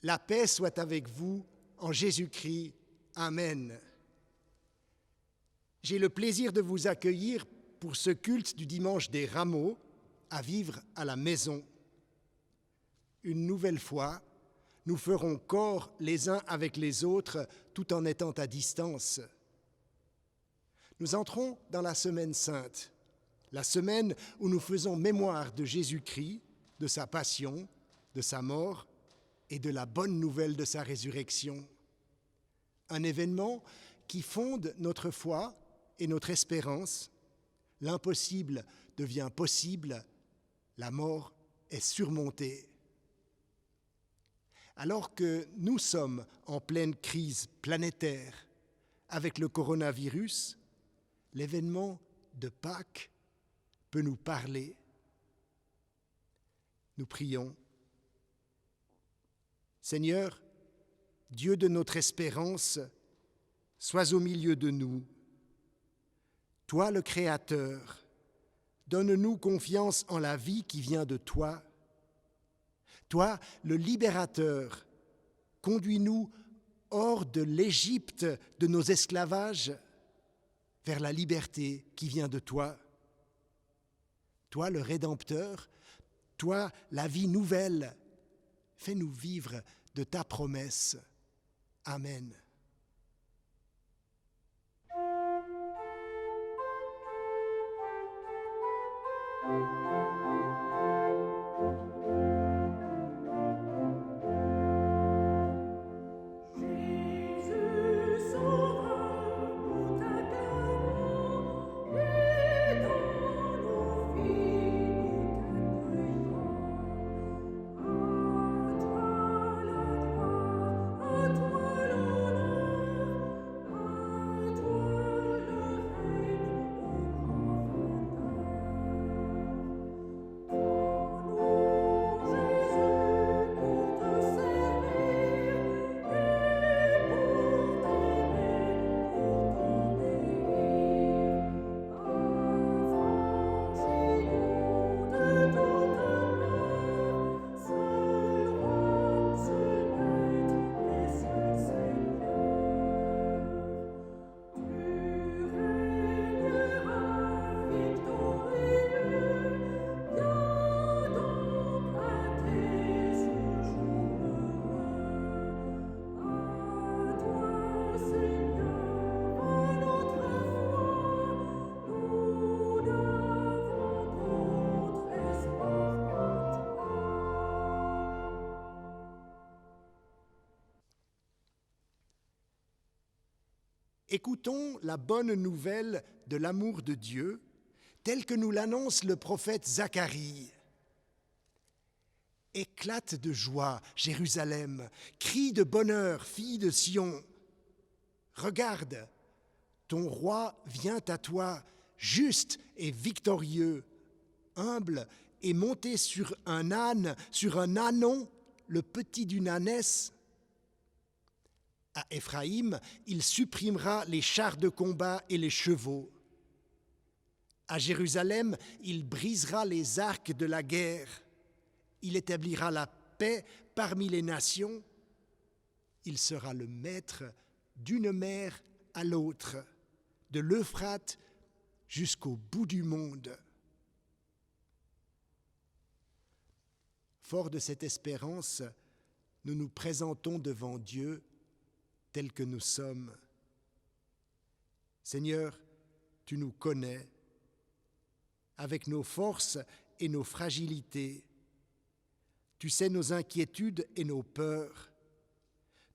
La paix soit avec vous en Jésus-Christ. Amen. J'ai le plaisir de vous accueillir pour ce culte du dimanche des Rameaux à vivre à la maison. Une nouvelle fois, nous ferons corps les uns avec les autres tout en étant à distance. Nous entrons dans la Semaine Sainte, la semaine où nous faisons mémoire de Jésus-Christ, de sa passion, de sa mort et de la bonne nouvelle de sa résurrection. Un événement qui fonde notre foi et notre espérance. L'impossible devient possible, la mort est surmontée. Alors que nous sommes en pleine crise planétaire avec le coronavirus, l'événement de Pâques peut nous parler. Nous prions. Seigneur, Dieu de notre espérance, sois au milieu de nous. Toi le Créateur, donne-nous confiance en la vie qui vient de toi. Toi le Libérateur, conduis-nous hors de l'Égypte de nos esclavages vers la liberté qui vient de toi. Toi le Rédempteur, toi la vie nouvelle, fais-nous vivre de ta promesse. Amen. À toi la gloire, à toi l'honneur. Écoutons la bonne nouvelle de l'amour de Dieu, telle que nous l'annonce le prophète Zacharie. Éclate de joie, Jérusalem, crie de bonheur, fille de Sion. Regarde, ton roi vient à toi, juste et victorieux, humble et monté sur un âne, sur un ânon, le petit d'une ânesse. À Éphraïm, il supprimera les chars de combat et les chevaux. À Jérusalem, il brisera les arcs de la guerre. Il établira la paix parmi les nations. Il sera le maître d'une mer à l'autre, de l'Euphrate jusqu'au bout du monde. Fort de cette espérance, nous nous présentons devant Dieu tels que nous sommes. Seigneur, tu nous connais, avec nos forces et nos fragilités. Tu sais nos inquiétudes et nos peurs.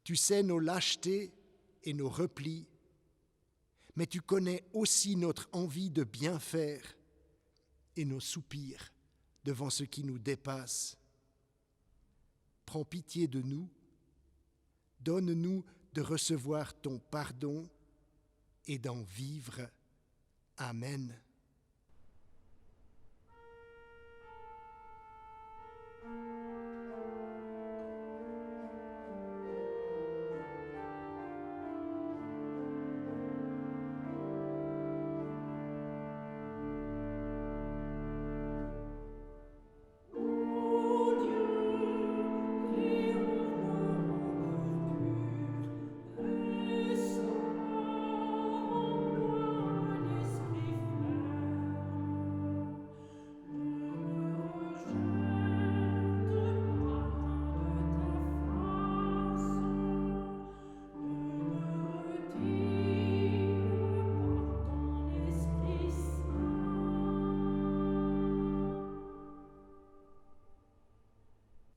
Tu sais nos lâchetés et nos replis. Mais tu connais aussi notre envie de bien faire et nos soupirs devant ce qui nous dépasse. Prends pitié de nous, donne-nous de recevoir ton pardon et d'en vivre. Amen.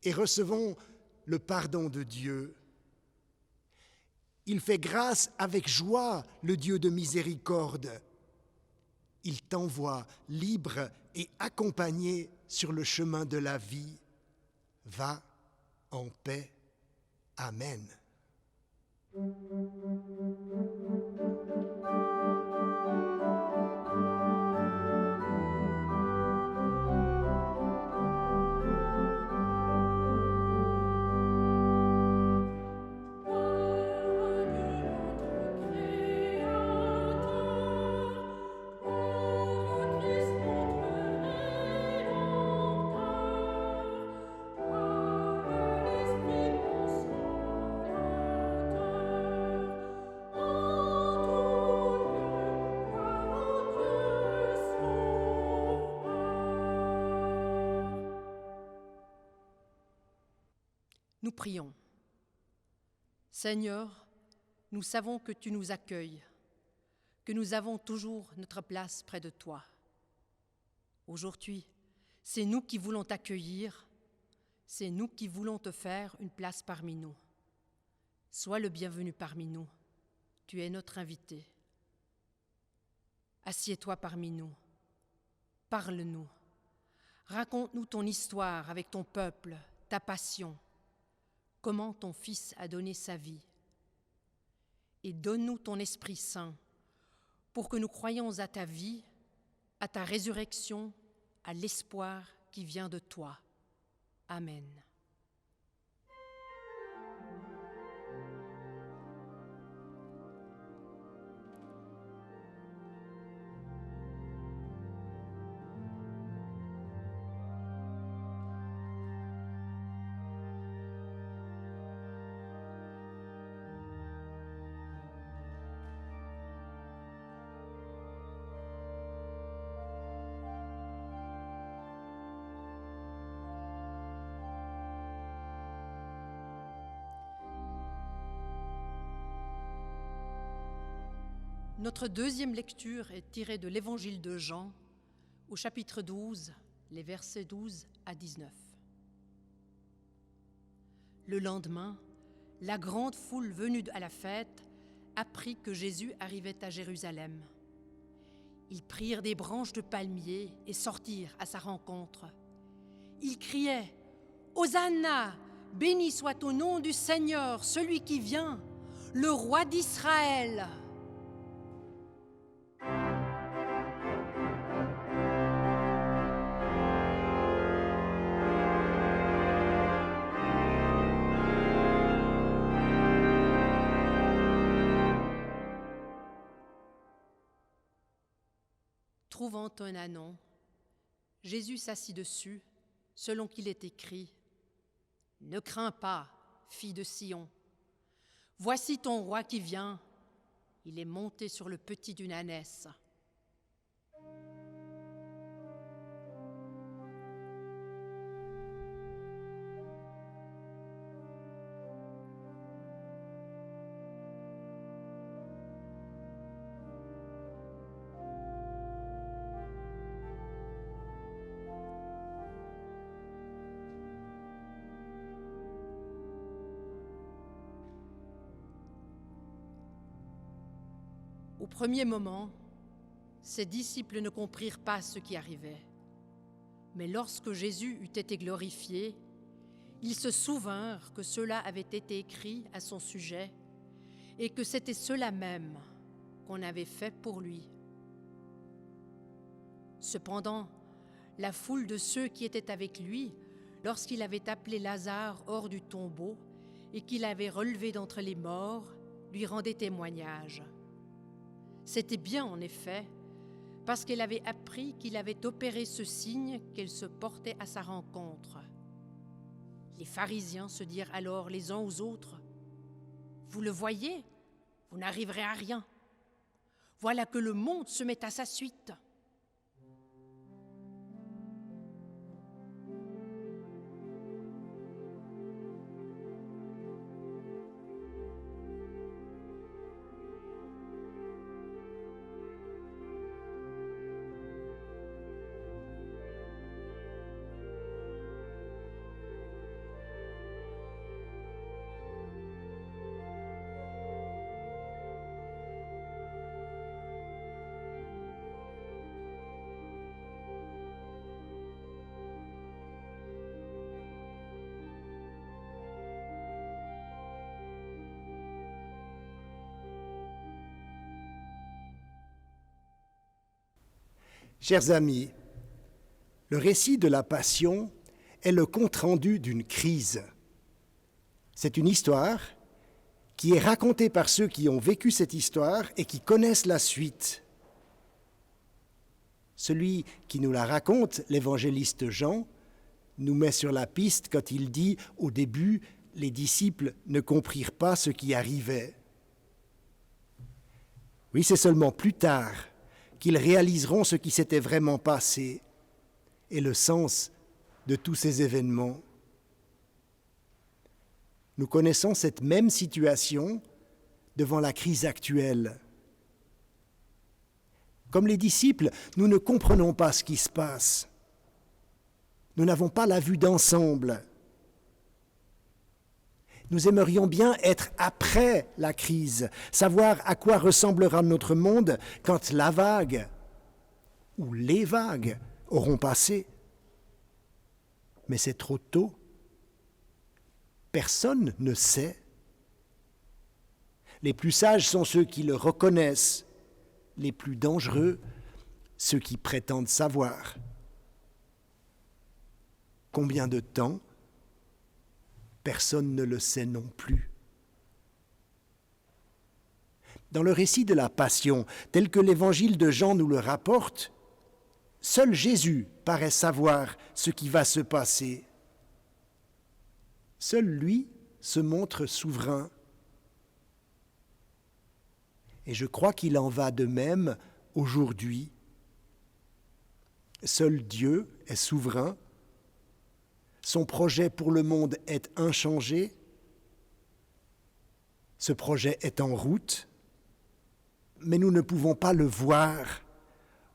Et recevons le pardon de Dieu. Il fait grâce avec joie, le Dieu de miséricorde. Il t'envoie libre et accompagné sur le chemin de la vie. Va en paix. Amen. Nous prions. Seigneur, nous savons que tu nous accueilles, que nous avons toujours notre place près de toi. Aujourd'hui, c'est nous qui voulons t'accueillir, c'est nous qui voulons te faire une place parmi nous. Sois le bienvenu parmi nous, tu es notre invité. Assieds-toi parmi nous, parle-nous, raconte-nous ton histoire avec ton peuple, ta passion, comment ton Fils a donné sa vie. Et donne-nous ton Esprit Saint pour que nous croyions à ta vie, à ta résurrection, à l'espoir qui vient de toi. Amen. Notre deuxième lecture est tirée de l'Évangile de Jean, au chapitre 12, les versets 12 à 19. Le lendemain, la grande foule venue à la fête apprit que Jésus arrivait à Jérusalem. Ils prirent des branches de palmier et sortirent à sa rencontre. Ils criaient « Hosanna ! Béni soit au nom du Seigneur, celui qui vient, le roi d'Israël !» Trouvant un ânon, Jésus s'assit dessus, selon qu'il est écrit « Ne crains pas, fille de Sion. Voici ton roi qui vient. Il est monté sur le petit d'une ânesse. » Au premier moment, ses disciples ne comprirent pas ce qui arrivait. Mais lorsque Jésus eut été glorifié, ils se souvinrent que cela avait été écrit à son sujet et que c'était cela même qu'on avait fait pour lui. Cependant, la foule de ceux qui étaient avec lui, lorsqu'il avait appelé Lazare hors du tombeau et qu'il avait relevé d'entre les morts, lui rendait témoignage. C'était bien, en effet, parce qu'elle avait appris qu'il avait opéré ce signe qu'elle se portait à sa rencontre. Les pharisiens se dirent alors les uns aux autres, « Vous le voyez, vous n'arriverez à rien. Voilà que le monde se met à sa suite. » Chers amis, le récit de la Passion est le compte-rendu d'une crise. C'est une histoire qui est racontée par ceux qui ont vécu cette histoire et qui connaissent la suite. Celui qui nous la raconte, l'évangéliste Jean, nous met sur la piste quand il dit « Au début, les disciples ne comprirent pas ce qui arrivait. » Oui, c'est seulement plus tard qu'ils réaliseront ce qui s'était vraiment passé et le sens de tous ces événements. Nous connaissons cette même situation devant la crise actuelle. Comme les disciples, nous ne comprenons pas ce qui se passe. Nous n'avons pas la vue d'ensemble. Nous aimerions bien être après la crise, savoir à quoi ressemblera notre monde quand la vague ou les vagues auront passé. Mais c'est trop tôt. Personne ne sait. Les plus sages sont ceux qui le reconnaissent, les plus dangereux, ceux qui prétendent savoir. Combien de temps ? Personne ne le sait non plus. Dans le récit de la Passion, tel que l'évangile de Jean nous le rapporte, seul Jésus paraît savoir ce qui va se passer. Seul lui se montre souverain. Et je crois qu'il en va de même aujourd'hui. Seul Dieu est souverain. Son projet pour le monde est inchangé. Ce projet est en route, mais nous ne pouvons pas le voir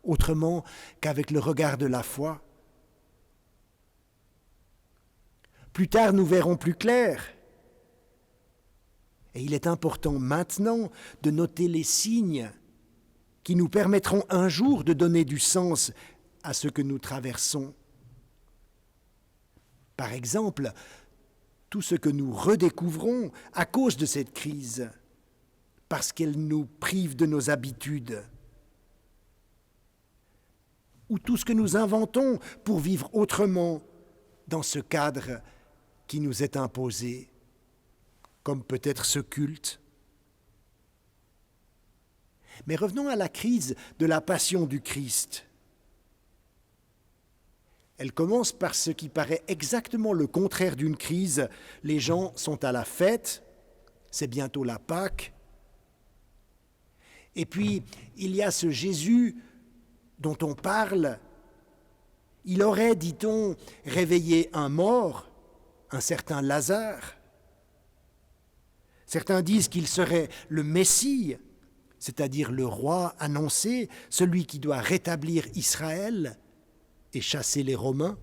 autrement qu'avec le regard de la foi. Plus tard, nous verrons plus clair. Et il est important maintenant de noter les signes qui nous permettront un jour de donner du sens à ce que nous traversons. Par exemple, tout ce que nous redécouvrons à cause de cette crise, parce qu'elle nous prive de nos habitudes, ou tout ce que nous inventons pour vivre autrement dans ce cadre qui nous est imposé, comme peut-être ce culte. Mais revenons à la crise de la passion du Christ. Elle commence par ce qui paraît exactement le contraire d'une crise. Les gens sont à la fête, c'est bientôt la Pâque. Et puis, il y a ce Jésus dont on parle. Il aurait, dit-on, réveillé un mort, un certain Lazare. Certains disent qu'il serait le Messie, c'est-à-dire le roi annoncé, celui qui doit rétablir Israël et chasser les Romains.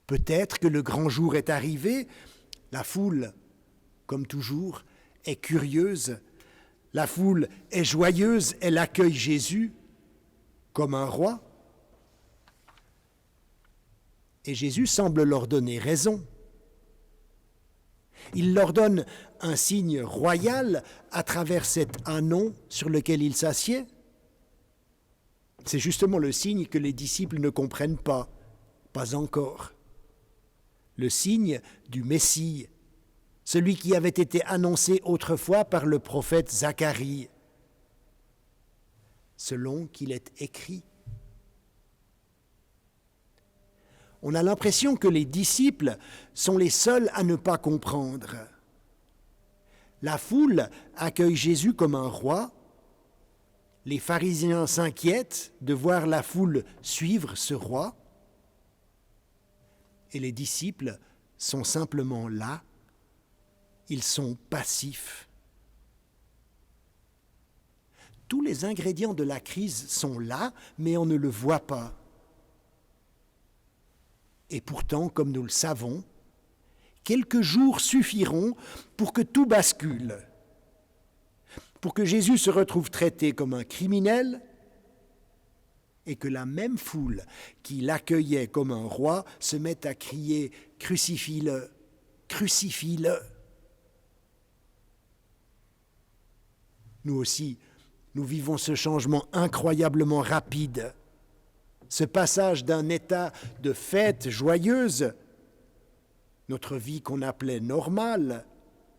Peut-être que le grand jour est arrivé. La foule, comme toujours, est curieuse. La foule est joyeuse, elle accueille Jésus comme un roi. Et Jésus semble leur donner raison. Il leur donne un signe royal à travers cet ânon sur lequel il s'assied. C'est justement le signe que les disciples ne comprennent pas encore. Le signe du Messie, celui qui avait été annoncé autrefois par le prophète Zacharie, selon qu'il est écrit. On a l'impression que les disciples sont les seuls à ne pas comprendre. La foule accueille Jésus comme un roi. Les pharisiens s'inquiètent de voir la foule suivre ce roi. Et les disciples sont simplement là. Ils sont passifs. Tous les ingrédients de la crise sont là, mais on ne le voit pas. Et pourtant, comme nous le savons, quelques jours suffiront pour que tout bascule, pour que Jésus se retrouve traité comme un criminel et que la même foule qui l'accueillait comme un roi se mette à crier « Crucifie-le, crucifie-le ». Nous aussi, nous vivons ce changement incroyablement rapide. Ce passage d'un état de fête joyeuse, notre vie qu'on appelait normale,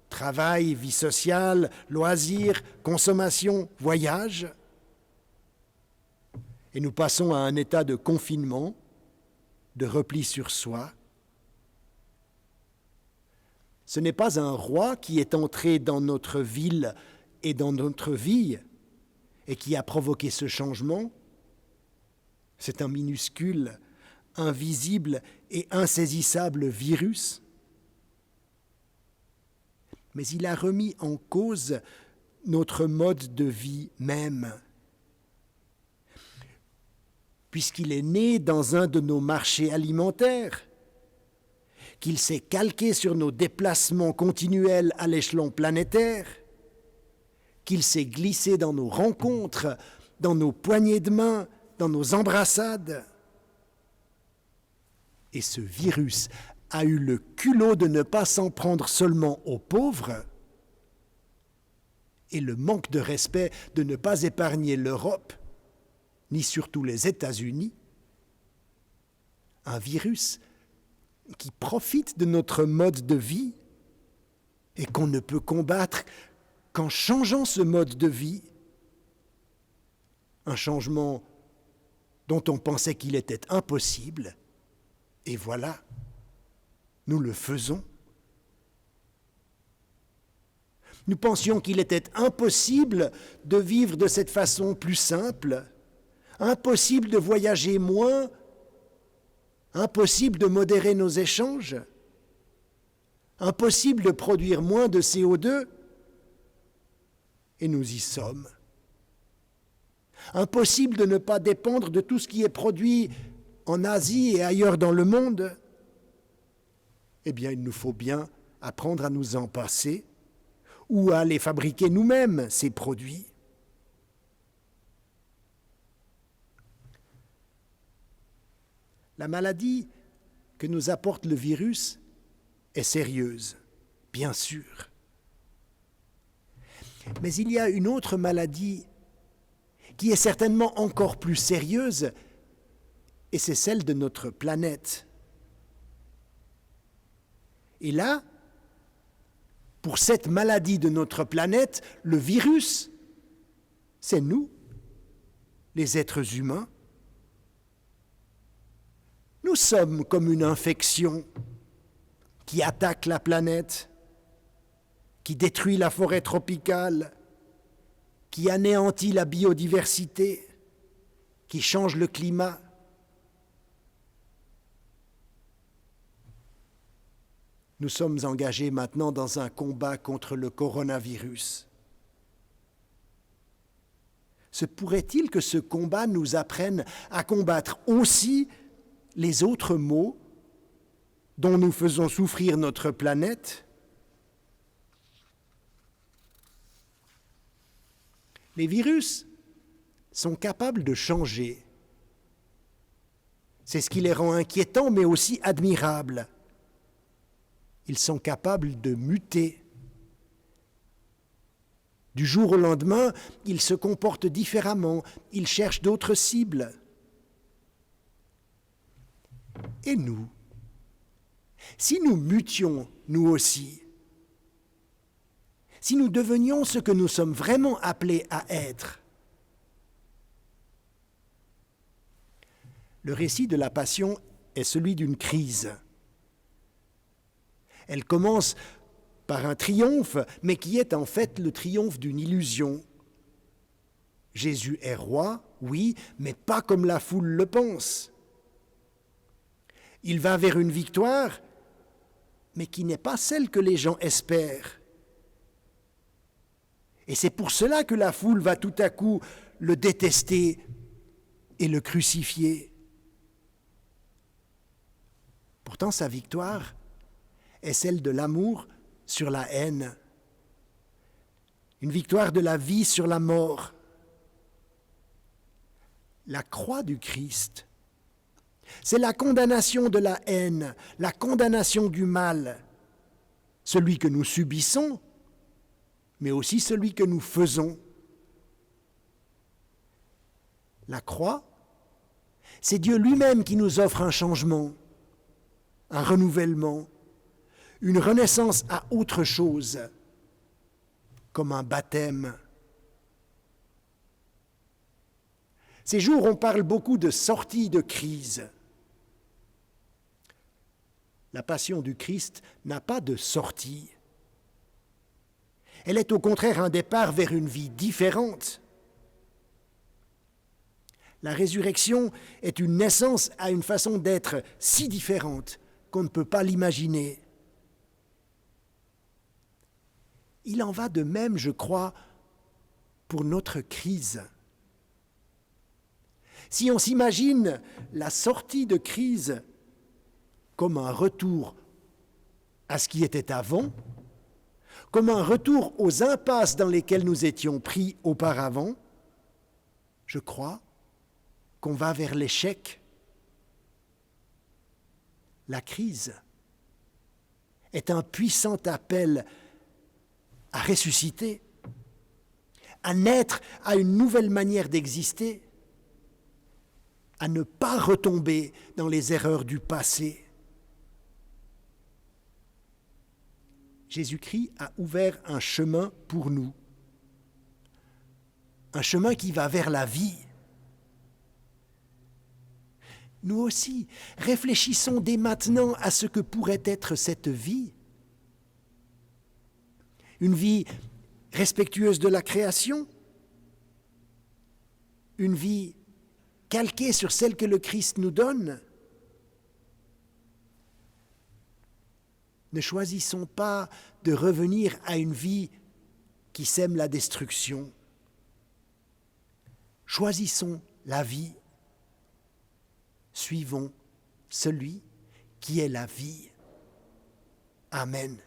travail, vie sociale, loisirs, consommation, voyage, et nous passons à un état de confinement, de repli sur soi. Ce n'est pas un roi qui est entré dans notre ville et dans notre vie et qui a provoqué ce changement. C'est un minuscule, invisible et insaisissable virus. Mais il a remis en cause notre mode de vie même. Puisqu'il est né dans un de nos marchés alimentaires, qu'il s'est calqué sur nos déplacements continuels à l'échelon planétaire, qu'il s'est glissé dans nos rencontres, dans nos poignées de main, dans nos embrassades. Et ce virus a eu le culot de ne pas s'en prendre seulement aux pauvres et le manque de respect de ne pas épargner l'Europe, ni surtout les États-Unis. Un virus qui profite de notre mode de vie et qu'on ne peut combattre qu'en changeant ce mode de vie. Un changement dont on pensait qu'il était impossible, et voilà, nous le faisons. Nous pensions qu'il était impossible de vivre de cette façon plus simple, impossible de voyager moins, impossible de modérer nos échanges, impossible de produire moins de CO2, et nous y sommes. Impossible de ne pas dépendre de tout ce qui est produit en Asie et ailleurs dans le monde. Eh bien, il nous faut bien apprendre à nous en passer ou à les fabriquer nous-mêmes, ces produits. La maladie que nous apporte le virus est sérieuse, bien sûr. Mais il y a une autre maladie qui est certainement encore plus sérieuse, et c'est celle de notre planète. Et là, pour cette maladie de notre planète, le virus, c'est nous, les êtres humains. Nous sommes comme une infection qui attaque la planète, qui détruit la forêt tropicale, qui anéantit la biodiversité, qui change le climat. Nous sommes engagés maintenant dans un combat contre le coronavirus. Se pourrait-il que ce combat nous apprenne à combattre aussi les autres maux dont nous faisons souffrir notre planète? Les virus sont capables de changer. C'est ce qui les rend inquiétants, mais aussi admirables. Ils sont capables de muter. Du jour au lendemain, ils se comportent différemment, ils cherchent d'autres cibles. Et nous, si nous mutions, nous aussi, si nous devenions ce que nous sommes vraiment appelés à être, le récit de la Passion est celui d'une crise. Elle commence par un triomphe, mais qui est en fait le triomphe d'une illusion. Jésus est roi, oui, mais pas comme la foule le pense. Il va vers une victoire, mais qui n'est pas celle que les gens espèrent. Et c'est pour cela que la foule va tout à coup le détester et le crucifier. Pourtant, sa victoire est celle de l'amour sur la haine, une victoire de la vie sur la mort. La croix du Christ, c'est la condamnation de la haine, la condamnation du mal, celui que nous subissons, mais aussi celui que nous faisons. La croix, c'est Dieu lui-même qui nous offre un changement, un renouvellement, une renaissance à autre chose, comme un baptême. Ces jours, on parle beaucoup de sortie de crise. La passion du Christ n'a pas de sortie. Elle est au contraire un départ vers une vie différente. La résurrection est une naissance à une façon d'être si différente qu'on ne peut pas l'imaginer. Il en va de même, je crois, pour notre crise. Si on s'imagine la sortie de crise comme un retour à ce qui était avant, comme un retour aux impasses dans lesquelles nous étions pris auparavant, je crois qu'on va vers l'échec. La crise est un puissant appel à ressusciter, à naître à une nouvelle manière d'exister, à ne pas retomber dans les erreurs du passé. Jésus-Christ a ouvert un chemin pour nous, un chemin qui va vers la vie. Nous aussi, réfléchissons dès maintenant à ce que pourrait être cette vie. Une vie respectueuse de la création, une vie calquée sur celle que le Christ nous donne. Ne choisissons pas de revenir à une vie qui sème la destruction. Choisissons la vie. Suivons celui qui est la vie. Amen.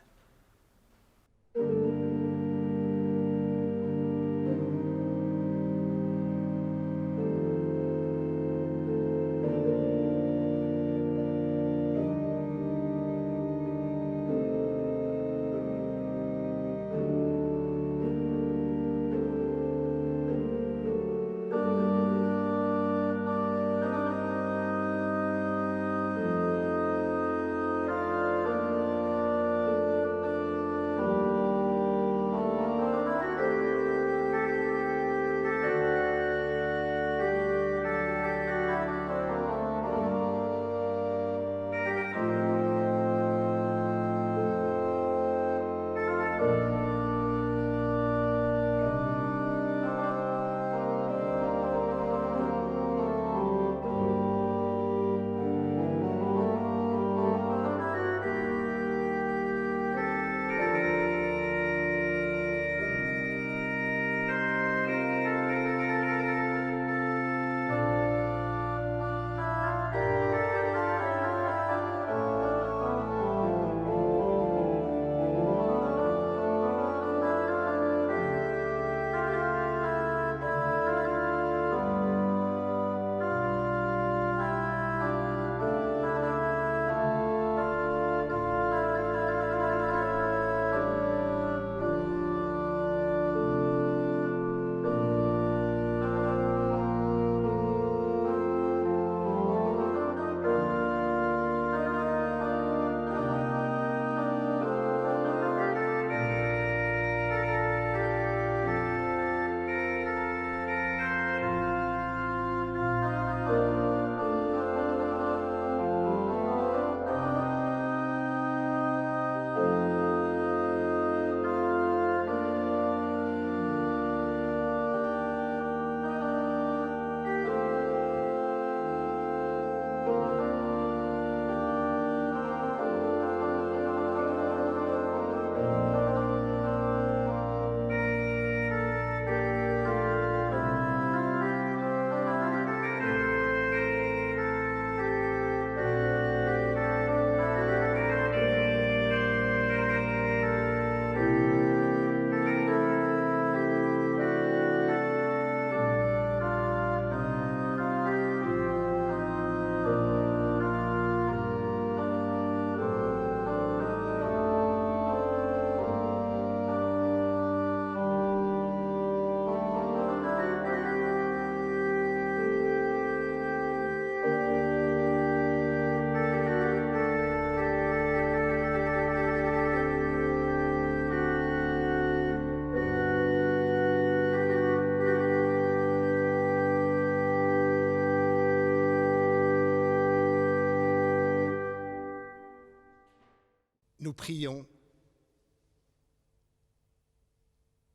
nous prions.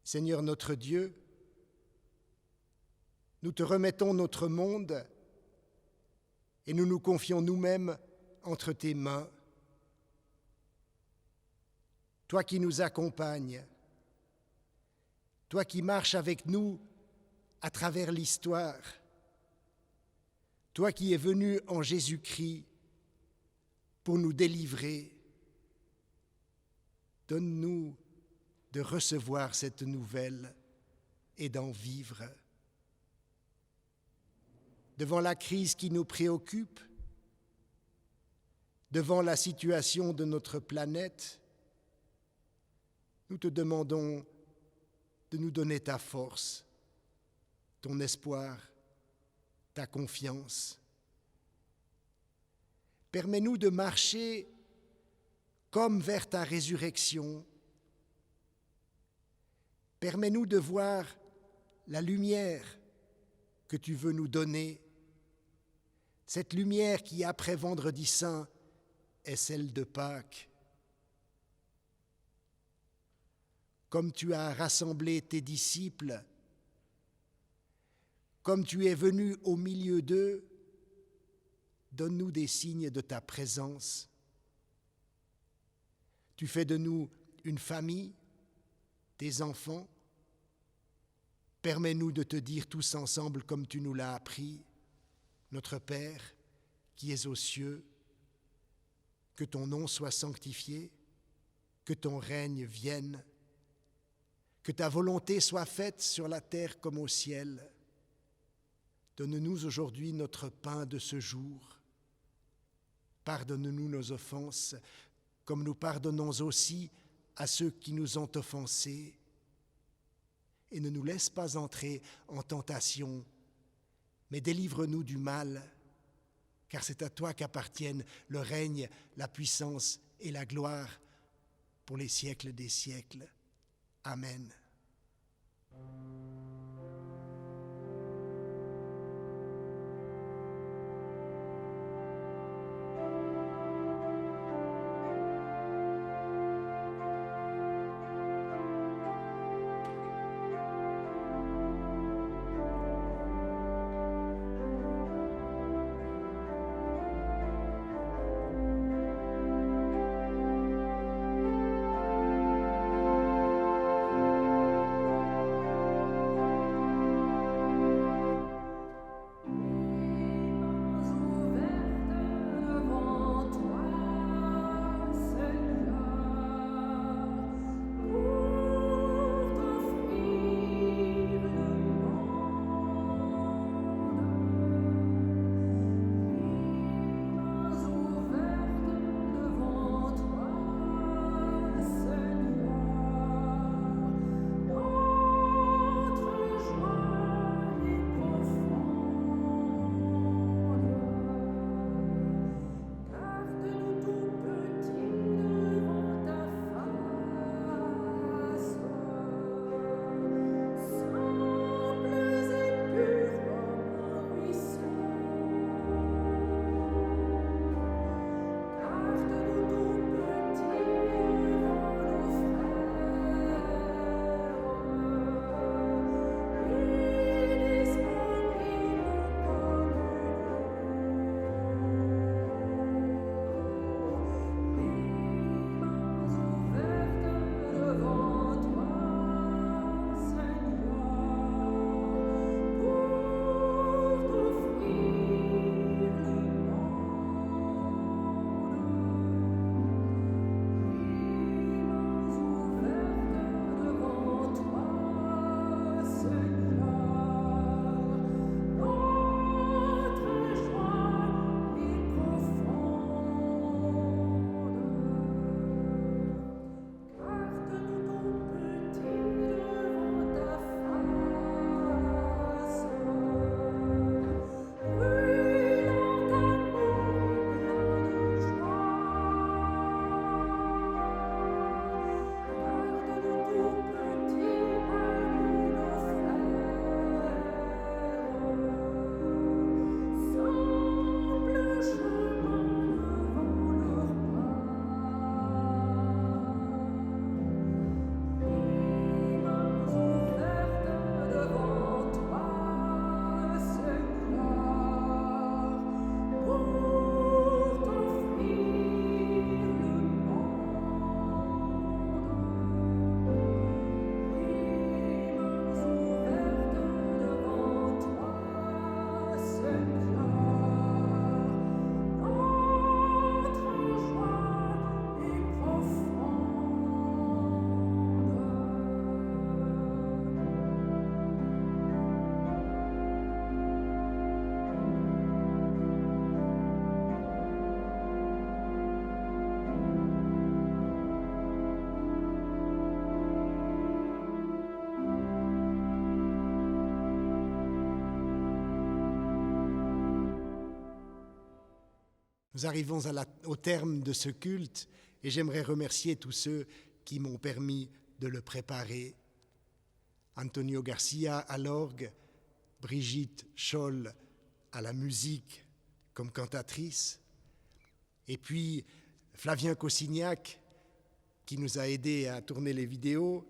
Seigneur notre Dieu, nous te remettons notre monde et nous nous confions nous-mêmes entre tes mains. Toi qui nous accompagnes, toi qui marches avec nous à travers l'histoire, toi qui es venu en Jésus-Christ pour nous délivrer, donne-nous de recevoir cette nouvelle et d'en vivre. Devant la crise qui nous préoccupe, devant la situation de notre planète, nous te demandons de nous donner ta force, ton espoir, ta confiance. Permets-nous de marcher comme vers ta résurrection. Permets-nous de voir la lumière que tu veux nous donner, cette lumière qui, après Vendredi Saint, est celle de Pâques. Comme tu as rassemblé tes disciples, comme tu es venu au milieu d'eux, donne-nous des signes de ta présence. Tu fais de nous une famille, des enfants. Permets-nous de te dire tous ensemble comme tu nous l'as appris, notre Père qui es aux cieux, que ton nom soit sanctifié, que ton règne vienne, que ta volonté soit faite sur la terre comme au ciel. Donne-nous aujourd'hui notre pain de ce jour. Pardonne-nous nos offenses, comme nous pardonnons aussi à ceux qui nous ont offensés. Et ne nous laisse pas entrer en tentation, mais délivre-nous du mal, car c'est à toi qu'appartiennent le règne, la puissance et la gloire pour les siècles des siècles. Amen. Nous arrivons au terme de ce culte et j'aimerais remercier tous ceux qui m'ont permis de le préparer. Antonio Garcia à l'orgue, Brigitte Scholl à la musique comme cantatrice, et puis Flavien Cossignac qui nous a aidés à tourner les vidéos,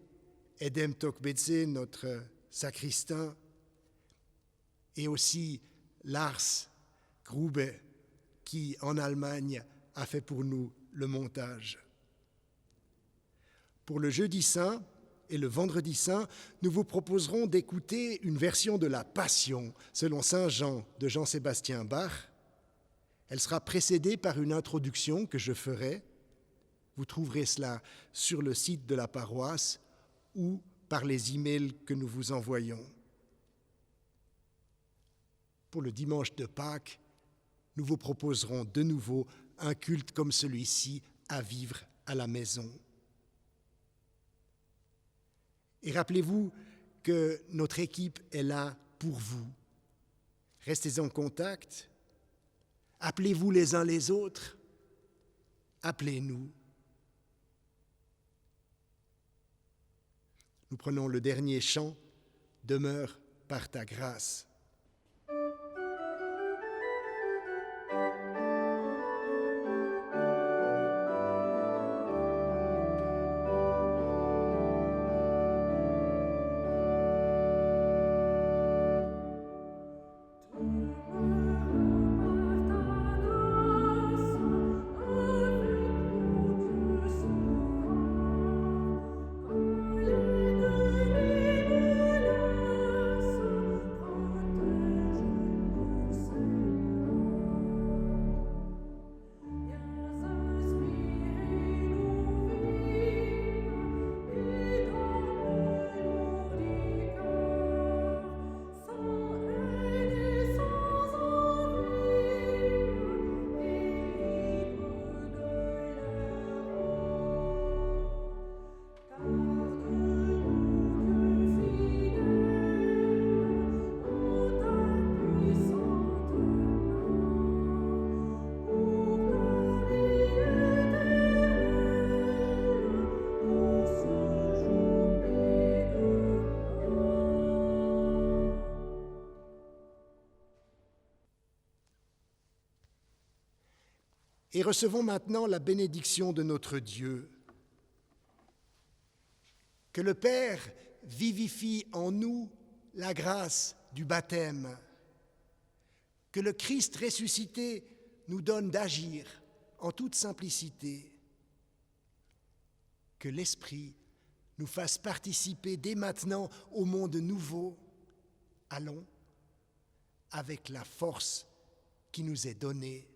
Edem Tokbedze, notre sacristain, et aussi Lars Grube qui, en Allemagne, a fait pour nous le montage. Pour le jeudi saint et le vendredi saint, nous vous proposerons d'écouter une version de la Passion selon Saint Jean de Jean-Sébastien Bach. Elle sera précédée par une introduction que je ferai. Vous trouverez cela sur le site de la paroisse ou par les emails que nous vous envoyons. Pour le dimanche de Pâques, nous vous proposerons de nouveau un culte comme celui-ci à vivre à la maison. Et rappelez-vous que notre équipe est là pour vous. Restez en contact, appelez-vous les uns les autres, appelez-nous. Nous prenons le dernier chant, « Demeure par ta grâce ». Et recevons maintenant la bénédiction de notre Dieu. Que le Père vivifie en nous la grâce du baptême. Que le Christ ressuscité nous donne d'agir en toute simplicité. Que l'Esprit nous fasse participer dès maintenant au monde nouveau. Allons, avec la force qui nous est donnée.